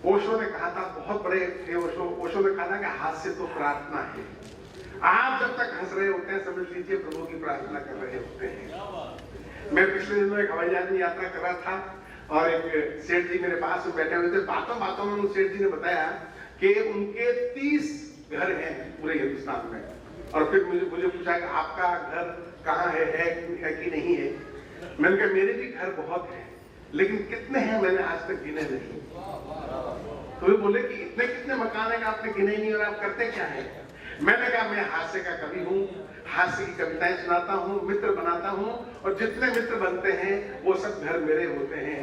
ओशो ने कहा था, बहुत बड़े थे ओशो ने कहा था कि हास्य तो प्रार्थना है। आप जब तक हंस रहे होते हैं समझ लीजिए प्रभु की प्रार्थना कर रहे होते हैं। मैं पिछले दिनों एक हवाई जहाज में यात्रा कर रहा था और एक सेठ जी मेरे पास में बैठे हुए थे। बातों बातों में उन सेठ जी ने बताया कि उनके 30 घर हैं पूरे हिंदुस्तान में। और फिर मुझे पूछा कि आपका घर कहाँ है कि नहीं है। मैंने कहा मेरे भी घर बहुत हैं, लेकिन कितने हैं मैंने आज तक गिने नहीं। तो वे बोले कि इतने कितने मकान है कि आपने गिने नहीं और आप करते क्या है। मैंने कहा मैं हास्य का कवि हूँ, हास्य की कविताएं सुनाता हूँ, मित्र बनाता हूँ, और जितने मित्र बनते हैं वो सब घर मेरे होते हैं।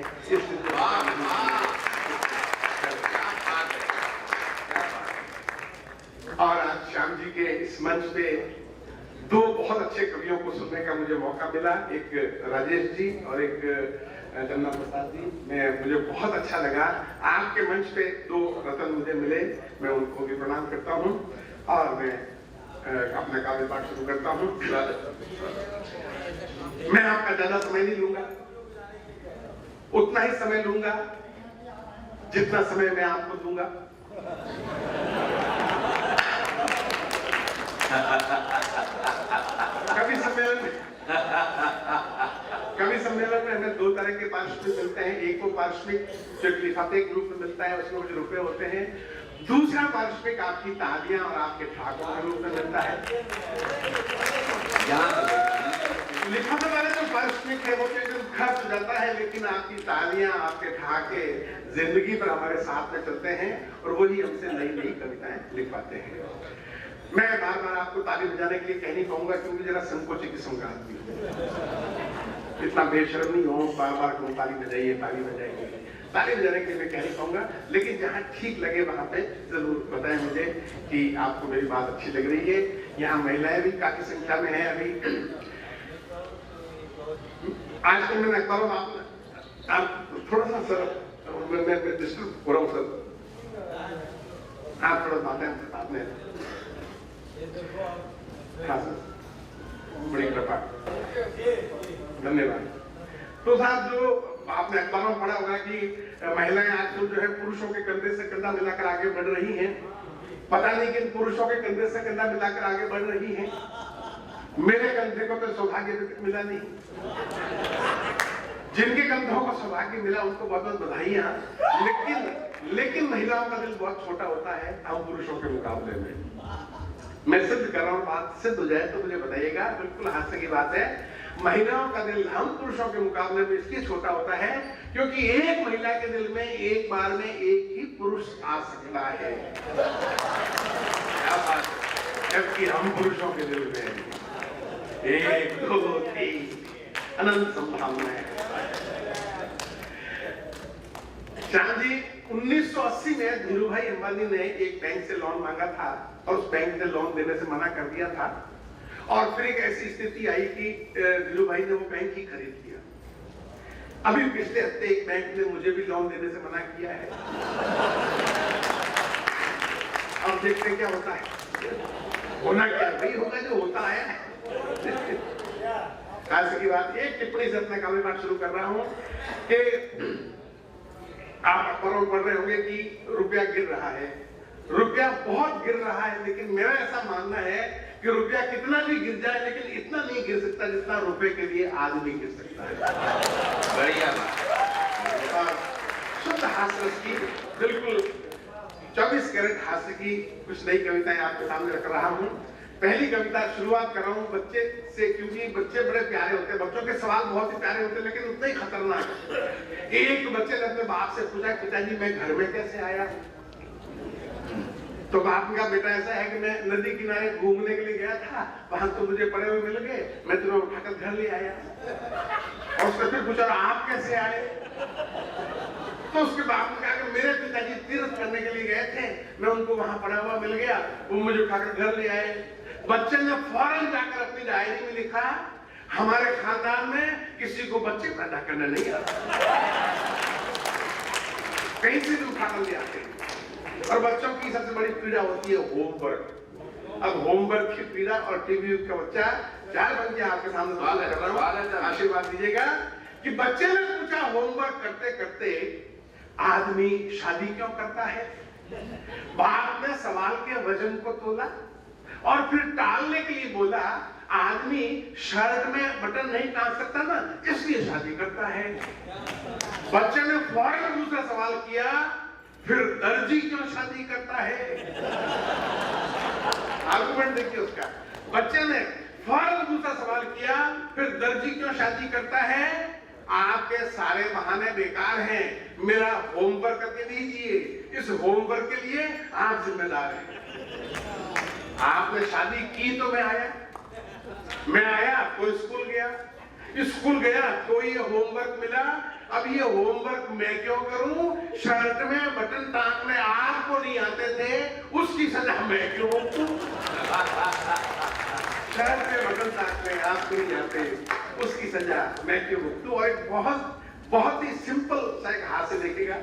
और आज श्याम जी के इस मंच पे दो बहुत अच्छे कवियों को सुनने का मुझे मौका मिला, एक राजेश जी और एक जन्ना प्रसाद जी। मुझे बहुत अच्छा लगा। आपके मंच पे दो रतन मुझे मिले, मैं उनको भी प्रणाम करता हूँ और मैं अपना काव्य पाठ शुरू करता हूँ। मैं आपका ज्यादा समय नहीं लूंगा, उतना ही समय लूंगा जितना समय मैं आपको दूंगा। कवि सम्मेलन में हमें दो तरह के पारिश्रमिक मिलते हैं। एक वो पारिश्रमिक जो लिफाफे के रूप में मिलता है, उसमें कुछ रुपए होते हैं। दूसरा पारिश्रमिक आपकी तालियां और आपके ठाकों के रूप में मिलता है। लिफाफे वाले जो पारिश्रमिक है वो खर्च हो जाता है, लेकिन आपकी तालियां, आपके ठाके जिंदगी पर हमारे साथ में चलते हैं और वही हमसे नई नई कविताएं लिखवाते हैं। मैं बार बार आपको ताली बजाने के लिए कह नहीं पाऊंगा, क्योंकि जरा संकोची किस्म का आदमी हूं। इतना बेशर्म नहीं हो बार बार क्यों ताली बजाइए ताली बजाइए। ताली बजाने के लिए मैं कह नहीं पाऊंगा, लेकिन जहां ठीक लगे वहां पे जरूर बताएं मुझे कि आपको मेरी बात अच्छी लग रही है। यहाँ महिलाएं भी काफी संख्या में है। अभी आज तो मैंने अखबारों में आप थोड़ा सा सर मैं डिस्टर्ब हो रहा हूँ सर, आप थोड़ा बातें आपने। हाँ सर, बड़ी कृपा, धन्यवाद। तो साहब जो आपने अखबारों में पढ़ा होगा कि महिलाएं आजकल जो है पुरुषों के कंधे से कंधा मिलाकर आगे बढ़ रही हैं। पता नहीं किन पुरुषों के कंधे से कंधा मिलाकर आगे बढ़ रही हैं। मेरे कंधे को तो सौभाग्य मिला नहीं। जिनके कंधों को सौभाग्य मिला उनको बहुत बहुत बधाइयां। लेकिन महिलाओं का दिल बहुत छोटा होता है हम पुरुषों के मुकाबले में। मैं सिद्ध कर रहा हूँ, बात सिद्ध हो जाए तो मुझे बताइएगा। बिल्कुल हास्य की बात है। महिलाओं का दिल हम पुरुषों के मुकाबले में इसलिए छोटा होता है क्योंकि एक महिला के दिल में एक बार में एक ही पुरुष आ सकता है। क्या बात है। जबकि हम पुरुषों के दिल में 1 2 3 अनंत संभावनाएं। श्याम जी 1980 में धीरू भाई अंबानी ने एक बैंक से लोन मांगा था और उस बैंक ने लोन देने से मना कर दिया था। और फिर एक ऐसी स्थिति आई कि धीरू भाई ने वो बैंक ही खरीद लिया। अभी पिछले हफ्ते एक बैंक ने मुझे भी लोन देने से मना किया है। अब देखते हैं क्या होता है। होना क्या वही होगा जो होता है। आज की बात, एक टिप्पणी से अपना काव्य पाठ शुरू कर रहा हूं कि आप अखबारों पढ़ रहे होंगे कि रुपया गिर रहा है। रुपया बहुत गिर रहा है, लेकिन मेरा ऐसा मानना है कि रुपया कितना भी गिर जाए लेकिन इतना नहीं गिर सकता जितना रुपए के लिए आदमी गिर सकता है। बढ़िया बात। शुद्ध हास्य की, बिल्कुल 24 कैरेट हास्य की कुछ नई कविताएं आपके सामने रख रहा हूं। पहली कविता शुरुआत कर रहा हूं बच्चे से, क्योंकि बच्चे बड़े प्यारे होते हैं। बच्चों के सवाल बहुत ही प्यारे होते हैं, लेकिन उतने ही खतरनाक। एक बच्चे ने अपने बाप से पूछा, पिताजी मैं घर में कैसे आया। तो बाप का बेटा ऐसा है कि मैं नदी किनारे घूमने के लिए गया था, वहां तो मुझे पड़े हुए मिल गए, मैं तुम्हें उठाकर घर ले आया। और उसने फिर पूछा आप कैसे आए। तो उसके बाप ने कहा कि मेरे पिताजी तीर्थ करने के लिए गए थे, मैं उनको वहां पड़ा हुआ मिल गया, वो मुझे उठाकर घर ले आए। बच्चे ने फौरन जाकर अपनी डायरी में लिखा, हमारे खानदान में किसी को बच्चे पैदा करने नहीं आता, कहीं से भी उठाकर ले आते हैं। और बच्चों की सबसे बड़ी पीड़ा होती है होमवर्क। अब होमवर्क की पीड़ा और टीवी का बच्चा 4 बन के आपके सामने सवाल कर रहा हूं, आशीर्वाद दीजिएगा कि बच्चे ने पूछा होमवर्क करते करते आदमी शादी क्यों करता है? बाप ने सवाल के वजन को तोला और फिर टालने के लिए बोला, आदमी शर्ट में बटन नहीं टाल सकता ना, इसलिए शादी करता है। बच्चे ने फौरन दूसरा सवाल किया, फिर दर्जी क्यों शादी करता है? आर्गुमेंट देखिए उसका। बच्चे ने फौरन दूसरा सवाल किया, फिर दर्जी क्यों शादी करता है? आपके सारे बहाने बेकार हैं, मेरा होमवर्क करके दीजिए, इस होमवर्क के लिए आप जिम्मेदार हैं। आपने शादी की तो मैं आया तो स्कूल गया तो ये होमवर्क मिला। अब ये होमवर्क मैं क्यों करूं? शर्ट में बटन टांगने आपको नहीं आते थे, उसकी सजा मैं क्यों दूं? शर्ट में बटन टांगने आपको नहीं आते, उसकी सजा मैं क्यों दूं? और एक बहुत ही सिंपल सा एक हाथ से देखेगा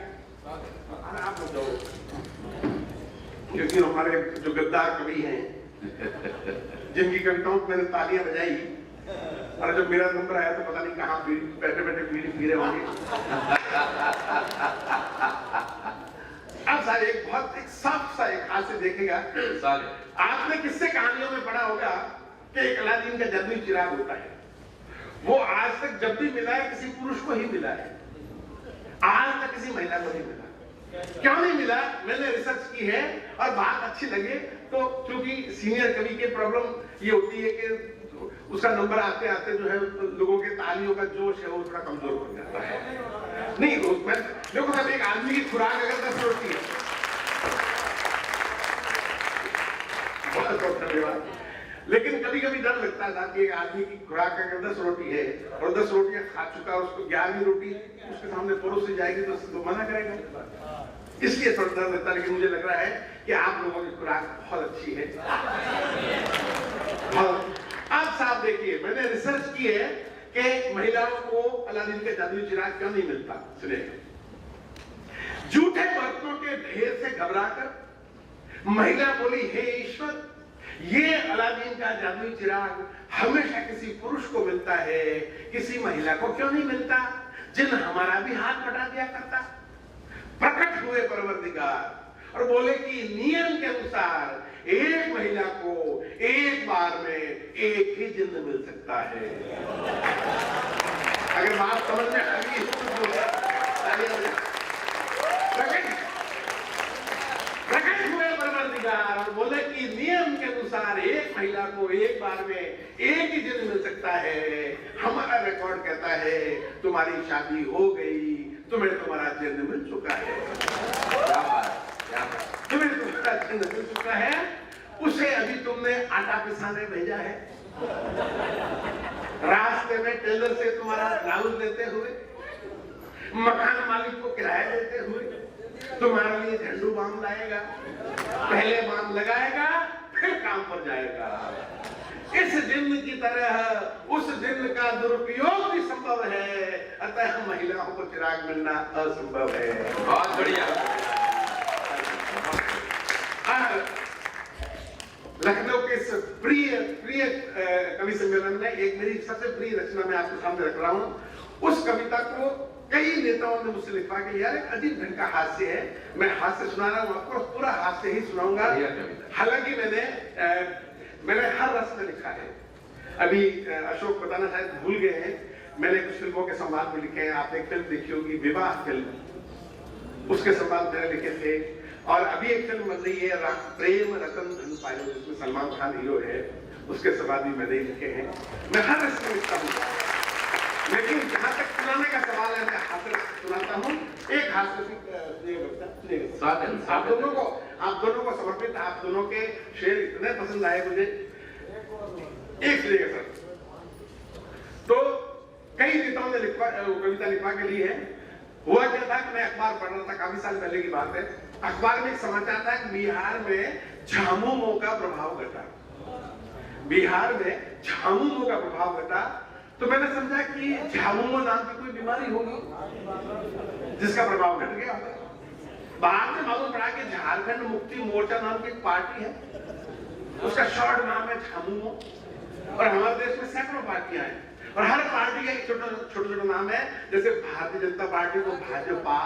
आप बताओ, क्योंकि हमारे जो गद्दार कवि हैं जिनकी कविताओं मैंने तालियां बजाई, और जब मेरा नंबर आया तो पता नहीं कहाँ बैठे बीड़ी पी रहे होंगे। अब सारे एक साफ सा एक हाथ से देखेगा। आपने किससे कहानियों में पढ़ा होगा कि एक अलादीन का जादुई चिराग होता है। वो आज तक जब भी मिला है किसी पुरुष को ही मिला है, आज तक किसी महिला को नहीं मिला। क्यों नहीं मिला? मैंने रिसर्च की है और बात अच्छी लगे तो, क्योंकि सीनियर कवि के प्रॉब्लम ये होती है कि उसका नंबर आते आते जो है लोगों के तालियों का जोश है वो थोड़ा कमजोर हो जाता है। नहीं देखो साहब, एक आदमी की खुराक अगर 10 रोटी है, बहुत बहुत धन्यवाद, लेकिन कभी कभी डर लगता था कि एक आदमी की खुराक अगर 10 रोटी है और 10 रोटियां खा चुका, उसको 11वीं रोटी उसके सामने परोसी जाएगी तो मना करेगा, इसलिए थोड़ा डर लगता है। लेकिन मुझे लग रहा है कि आप लोगों की खुराक बहुत अच्छी है। आप साहब देखिए, मैंने रिसर्च की है कि महिलाओं को अलादीन के जादुई चिराग क्यों नहीं मिलता। सुनिए, झूठे बर्तनों के ढेर से घबराकर महिला बोली, हे ईश्वर, ये अलादीन का जादुई चिराग हमेशा किसी पुरुष को मिलता है, किसी महिला को क्यों नहीं मिलता, जिन हमारा भी हाथ बटा दिया करता। प्रकट हुए परवरदिगार और बोले कि नियम के अनुसार एक महिला को एक बार में एक ही जिन्न मिल सकता है। अगर बात समझ में आ गई प्रकट हुए परवरदिगार और बोले कि नियम के अनुसार एक महिला को एक बार में एक ही जिन्न मिल सकता है। हमारा रिकॉर्ड कहता है तुम्हारी शादी हो गई, तुम्हें तुम्हारा जिन्न मिल चुका है। तुम्हें तुम्हारा जिन्न मिल चुका है, उसे अभी तुमने आटा पिसाने भेजा है, रास्ते में टेलर से तुम्हारा ब्लाउज लेते हुए, मकान मालिक को किराया देते हुए तुम्हारे लिए झंडू बाम लाएगा, पहले बाम लगाएगा फिर काम पर जाएगा। इस दिन की तरह उस दिन का दुरुपयोग भी संभव है, अतः महिलाओं को चिराग मिलना असंभव है। बहुत बढ़िया। लखनऊ के इस प्रिय कवि सम्मेलन में एक मेरी सबसे प्रिय रचना मैं आपके सामने रख रहा हूं। उस कविता को कई नेताओं ने मुझसे लिखवा के, यार अजीब ढंग का हास्य है, मैं हास्य सुना रहा हूं आपको, पूरा हास्य ही सुनाऊंगा। हालांकि मैंने हर रस में लिखा है। अभी अशोक बताना शायद भूल गए हैं, मैंने कुछ फिल्मों के संवाद में लिखे हैं। आपने एक फिल्म देखी होगी विवाह फिल्म, उसके संवाद मैंने लिखे थे। और अभी एक फिल्म बन रही है प्रेम रतन धन पायो, जिसमें सलमान खान हीरो है, उसके संवाद भी मैंने लिखे हैं। मैं हर रस में लिखता हूँ, लेकिन जहां तक सुनाने का सवाल है मैं हाथ सुनाता हूँ। एक हाथ आप दोनों को समर्पित, आप दोनों के शेर इतने पसंद आए मुझे। एक सुनिएगा सर। तो कई नेताओं ने कविता लिखवा के ली है। हुआ क्या था कि मैं अखबार पढ़ रहा था, काफी साल पहले की बात है। अखबार में एक समाचार था कि बिहार में झामुमो का प्रभाव घटा। बिहार में झामुमो का प्रभाव घटा, तो मैंने समझा कि झामुमो नाम की कोई बीमारी होगी जिसका प्रभाव घट गया। बाद में मालूम पड़ा कि झारखंड मुक्ति मोर्चा नाम की एक पार्टी है, उसका शॉर्ट नाम है झामुमो। और हमारे देश में सैकड़ों पार्टियां हैं और हर पार्टी का एक छोटा छोटा नाम है। जैसे भारतीय जनता पार्टी को भाजपा,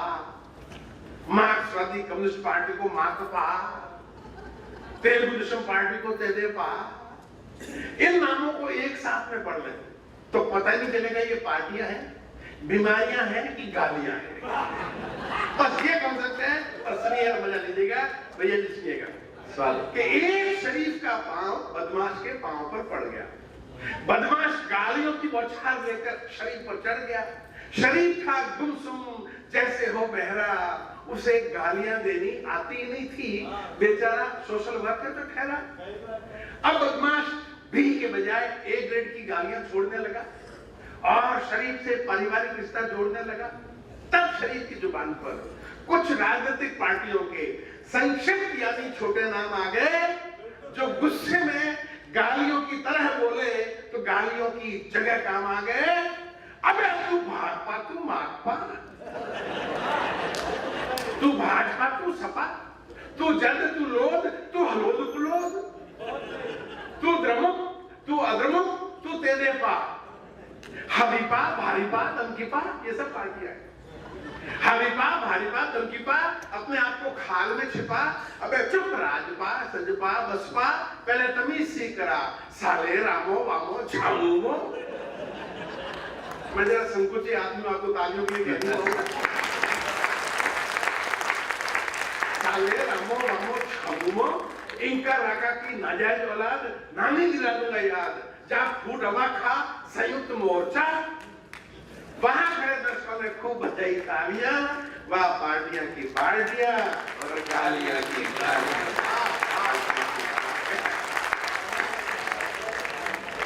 मार्क्सवादी कम्युनिस्ट पार्टी को माकपा, तेलुगु देशम पार्टी को तेदेपा, इन नामों को एक साथ में पढ़ लें तो पता नहीं चलेगा ये पार्टियां हैं, बीमारियां हैं कि गालियां हैं। बस ये कॉन्सेप्ट है और सुनिए मजा लीजिएगा भैया जी, सुनिएगा सवाल कि एक शरीफ का पांव बदमाश के पांव पर पड़ गया, बदमाश गालियों की बौछार लेकर शरीफ पर चढ़ गया, शरीफ था गुमसुम जैसे हो बहरा, उसे गालियां देनी आती नहीं थी, बेचारा सोशल वर्कर तो ठहरा। अब बदमाश बी के बजाय ए ग्रेड की गालियां छोड़ने लगा और शरीफ से पारिवारिक रिश्ता जोड़ने लगा। तब शरीफ की जुबान पर कुछ राजनीतिक पार्टियों के संक्षिप्त यानी छोटे नाम आ गए, जो गुस्से में गालियों की तरह बोले तो गालियों की जगह काम आ गए। अबे तू भाजपा, तू माकपा, तू भाजपा, तू सपा, तू जद, तू लोद, तू हलोद कुलोद, तू द्रमुक, तू अद्रमुक, तू तेदेपा, हरीपा, भारीपा, दमकीपा, ये सब पार्टियां हैं। हरीपा, भारीपा, दमकीपा, अपने आप को खाल में छिपा, अबे चुप राजपा, सजपा, बसपा, पहले तमीज सी करा, साले रामो वामो झामूमो। मैं जरा संकुची आदमी आपको तालियों के लिए कहता हूँ, साले रामो वामो झामूमो, इनका राका की नाजायज औलाद नानी दिला दूंगा याद, जब फूट हवा खा संयुक्त मोर्चा, वहां खड़े दर्शकों ने खूब बजाई तालियां, वह पार्टियां की पार्टियां और गालियां की गालियां।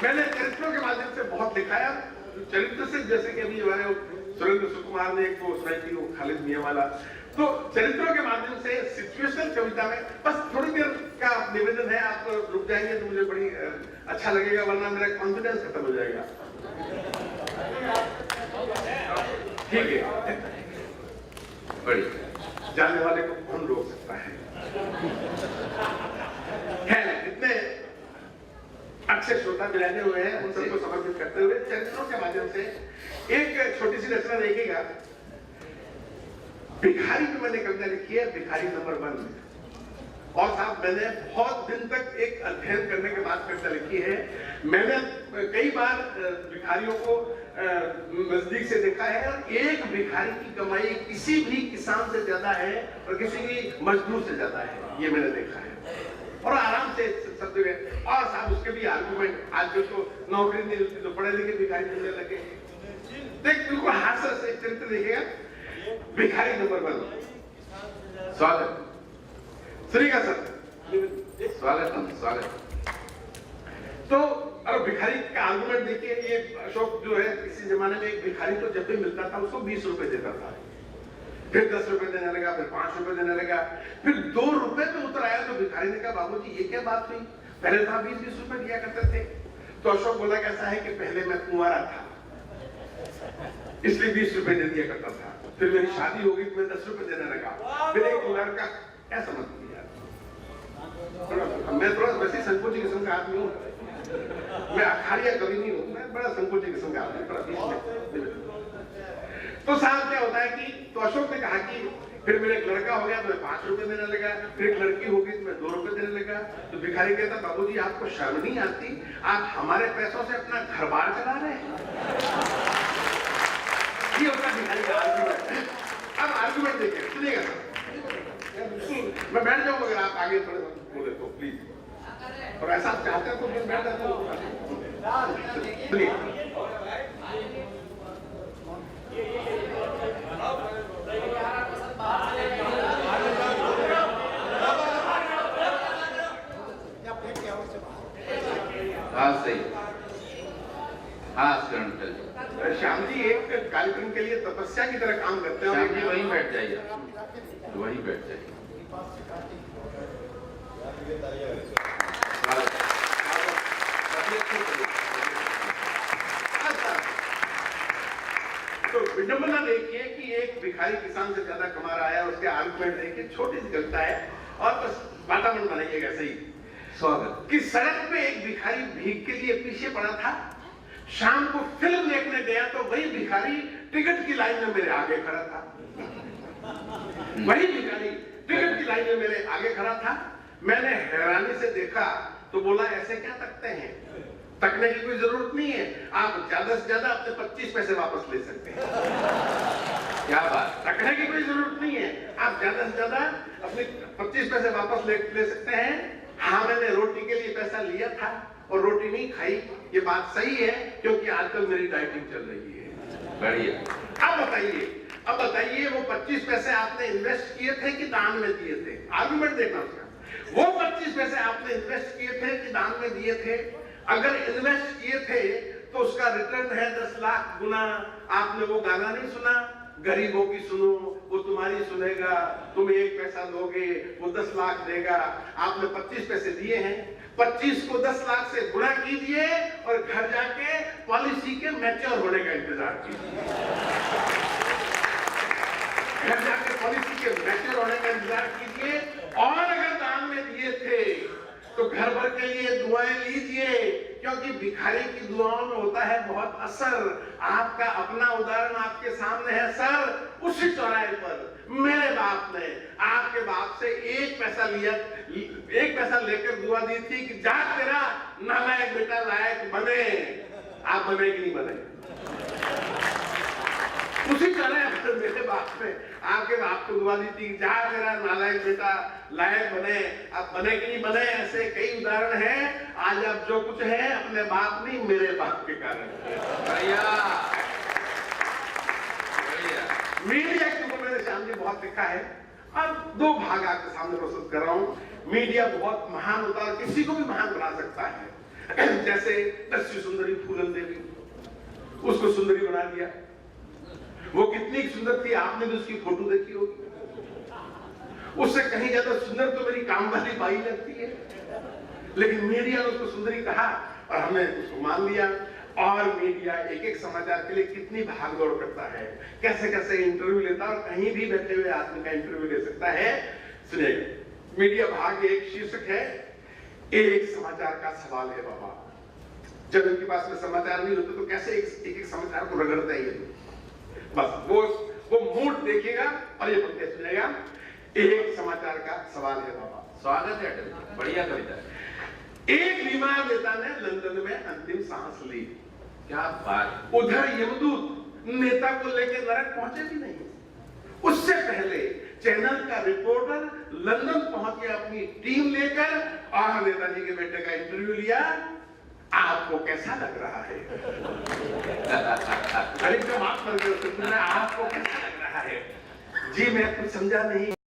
मैंने चरित्रों के माध्यम से बहुत दिखाया, चरित्र से, जैसे कि अभी हमारे सुरेंद्र सुकुमार ने एक वो सुनाई थी, वो खालिद मियां वाला, तो चरित्रों के माध्यम से सिचुएशनल कविता में बस थोड़ी देर का निवेदन है, आप रुक जाएंगे तो मुझे बड़ी अच्छा लगेगा, वरना मेरा कॉन्फिडेंस खत्म हो जाएगा। ठीक है, बड़ी जानने वाले को कौन रोक सकता है? इतने अच्छे श्रोता बिराजे हुए हैं, उन सबको समर्पित करते हुए चरित्रों के माध्यम से एक छोटी सी रचना देखिएगा। भिखारी पे मैंने कविता लिखी है, भिखारी नंबर 1। और साहब मैंने बहुत दिन तक एक अध्ययन करने के बाद कविता लिखी है। मैंने कई बार भिखारियों को नजदीक से देखा है, और एक भिखारी की कमाई किसी भी किसान से ज्यादा है और किसी भी मजदूर से ज्यादा है, ये मैंने देखा है। और आराम से सब जगह, और साहब उसके भी आर्गुमेंट, आज जो तो नौकरी नहीं मिलती तो पढ़े लिखे भिखारी मिलने लगे। देख बिल्कुल हास्य से चरित्र देखिएगा, भिखारी नंबर 1। स्वागत सुनिएगा सर, स्वागत। तो और भिखारी का आर्गुमेंट देखिए, ये अशोक जो है, किसी जमाने में एक भिखारी तो जब भी मिलता था उसको 20 रुपए देता था, फिर 10 रुपए देने लगा, फिर 5 रुपए देने लगा, फिर 2 रुपए पे उतर आया। तो भिखारी ने कहा, बाबूजी ये क्या बात हुई, पहले तो 20-20 रुपए दिया करते थे। तो अशोक बोला, कैसा है कि पहले मैं कुंवारा था इसलिए 20 रुपए दे दिया करता था, फिर मेरी शादी हो गई तो मैं 10 रुपए देने लगा, फिर एक लड़का, ऐसा मत कीजिए, मैं थोड़ा वैसे संकोची किस्म का आदमी हूँ, मैं अखाड़िया कभी नहीं हूँ, मैं बड़ा संकोची किस्म का आदमी, बड़ा बीच में। तो साहब क्या होता है कि, तो अशोक ने कहा कि फिर मेरा एक लड़का हो गया तो मैं 5 रुपए देने लगा, फिर एक लड़की होगी तो मैं 2 रुपए देने लगा। तो भिखारी कहता, बाबूजी आपको शर्म नहीं आती, आप हमारे पैसों से अपना घर बार चला रहे हैं। ये होता भिखारी का आर्गुमेंट। अब आर्गुमेंट देखिए, सुनिएगा सर, मैं बैठ जाऊँ अगर आप आगे थोड़े बोले तो प्लीज, और ऐसा चाहते हैं तो फिर बैठ जाता हूँ। सुनिए, हाँ सही, हाँ श्याम जी एक कार्यक्रम के लिए तपस्या की तरह काम करते हैं। श्याम जी वहीं बैठ जाइए, वहीं बैठ जाइए। तो विडंबना देखिए कि एक भिखारी किसान से ज्यादा कमा रहा है, उसके आर्गुमेंट देखिए, छोटी सी कविता है और बस वातावरण बनाइएगा सही। स्वागत। कि सड़क पे एक भिखारी भीख के लिए पीछे पड़ा था, शाम को फिल्म देखने गया तो वही भिखारी टिकट की लाइन में मेरे आगे खड़ा था। वही भिखारी टिकट की लाइन में मेरे आगे खड़ा था। मैंने हैरानी से देखा तो बोला ऐसे क्या तकते हैं? तकने की कोई जरूरत नहीं है, आप ज्यादा से ज्यादा अपने 25 पैसे वापस ले सकते हैं। क्या बात, तकने की कोई जरूरत नहीं है, आप ज्यादा से ज्यादा अपने 25 पैसे वापस ले सकते हैं। हाँ, मैंने रोटी के लिए पैसा लिया था और रोटी नहीं खाई, ये बात सही है, क्योंकि आजकल मेरी डाइटिंग चल रही है। बढ़िया। अब बताइए वो 25 पैसे आपने इन्वेस्ट किए थे कि दान में दिए थे? आर्गुमेंट देखना उसका। वो 25 पैसे आपने इन्वेस्ट किए थे कि दान में दिए थे? अगर इन्वेस्ट किए थे तो उसका रिटर्न है 10 लाख गुना। आपने वो गाना नहीं सुना, गरीबों की सुनो वो तुम्हारी सुनेगा, तुम 1 पैसा दोगे वो 10 लाख देगा। आपने 25 पैसे दिए हैं, 25 को 10 लाख से गुणा कीजिए और घर जाके पॉलिसी के मैच्योर होने का इंतजार कीजिए। घर जाके पॉलिसी के मैच्योर होने का इंतजार कीजिए। और अगर दान में दिए थे तो घर भर के लिए दुआएं लीजिए, क्योंकि भिखारी की दुआओं में होता है बहुत असर। आपका अपना उदाहरण आपके सामने है सर। उसी चौराहे पर मेरे बाप ने आपके बाप से 1 पैसा लेकर दुआ दी थी कि जा तेरा नालायक बेटा लायक बने। आप बने कि नहीं बने? उसी चौराहे पर मेरे बाप ने आपके बाप को दुआ दी थी, जा तेरा नालायक बेटा लायक बने। आप बने कि नहीं बने? ऐसे कई उदाहरण हैं। आज आप जो कुछ है अपने बाप नहीं, मेरे बाप के कारण। मीडिया के ऊपर मैंने श्याम जी बहुत लिखा है। अब 2 भाग आपके सामने प्रस्तुत कर रहा हूं। मीडिया बहुत महान होता है, किसी को भी महान बना सकता है। जैसे दस्यु सुंदरी फूलन देवी, उसको सुंदरी बना दिया। वो कितनी सुंदर थी, आपने भी उसकी फोटो देखी होगी। उससे कहीं ज्यादा सुंदर तो मेरी काम वाली बाई लगती है, लेकिन मीडिया ने उसको सुंदरी कहा और हमने उसको मान लिया। और मीडिया एक समाचार के लिए कितनी भागदौड़ करता है, कैसे कैसे इंटरव्यू लेता है, और कहीं भी बैठे हुए आदमी का इंटरव्यू ले सकता है। सुनिएगा, मीडिया भाग 1 शीर्षक है, एक समाचार का सवाल है बाबा। जब इनके पास में समाचार नहीं होते तो कैसे एक समाचार को रगड़ते हैं? बस वो मूड देखिएगा और ये पढ़ते सुनेगा। एक समाचार का सवाल है बाबा। स्वागत है, बढ़िया कविता। एक बीमार नेता ने लंदन में अंतिम सांस ली। क्या बात। उधर यमदूत नेता को लेकर नरक पहुंचे भी नहीं। उससे पहले चैनल का रिपोर्टर लंदन पहुंच गया अपनी टीम लेकर और नेताजी के बेटे का इंटरव्यू लिया। आपको कैसा लग रहा है? अरे जब आप आपको कैसा लग रहा है? जी मैं कुछ समझा नहीं।